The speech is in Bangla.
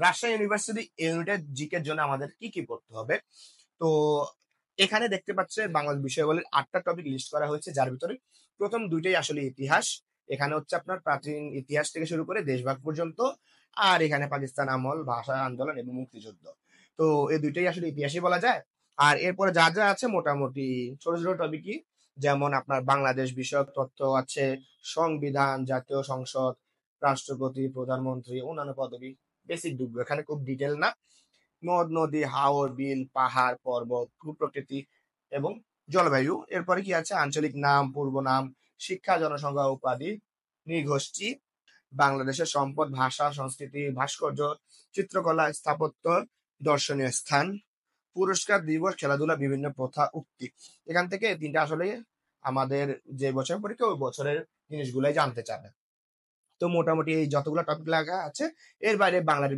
রাজশাহী ইউনিভার্সিটি ইউনিটেড জিকের জন্য আমাদের কি কি পড়তে হবে। তো এখানে দেখতে পাচ্ছে বাংলাদেশ বিষয়াবলীর 8টা টপিক লিস্ট করা হয়েছে, যার ভিতরে প্রথম 2টাই আসলে ইতিহাস। এখানে হচ্ছে আপনার প্রাচীন ইতিহাস থেকে শুরু করে দেশভাগ পর্যন্ত, আর এখানে পাকিস্তান আমল, ভাষা আন্দোলন এবং মুক্তিযুদ্ধ। তো এই 2টাই আসলে ইতিহাসই বলা যায়। আর এরপরে যা যা আছে মোটামুটি ছোট ছোট টপিকই, যেমন আপনার বাংলাদেশ বিষয়ক তথ্য আছে, সংবিধান, জাতীয় সংসদ, রাষ্ট্রপতি, প্রধানমন্ত্রী, অন্যান্য পদবি, বেসিক ঢুকবে এখানে, খুব ডিটেল না। নদ নদী, হাওর, বিল, পাহাড়, পর্বত, ভূপ্রকৃতি এবং জলবায়ু। এরপরে কি আছে, আঞ্চলিক নাম, পূর্ব নাম, শিক্ষা, জনসংখ্যা, উপাধি, নৃগোষ্ঠী, বাংলাদেশের সম্পদ, ভাষা, সংস্কৃতি, ভাস্কর্য, চিত্রকলা, স্থাপত্য, দর্শনীয় স্থান, পুরস্কার দিবস, খেলাধুলা, বিভিন্ন প্রথা, উক্তি। এখান থেকে 3টা আসলে আমাদের যে বছরের পরীক্ষা ওই বছরের জিনিসগুলাই জানতে চাবে। তো মোটামুটি এই যতগুলো টপিক লাগা আছে, এর বাইরে বাংলাদেশ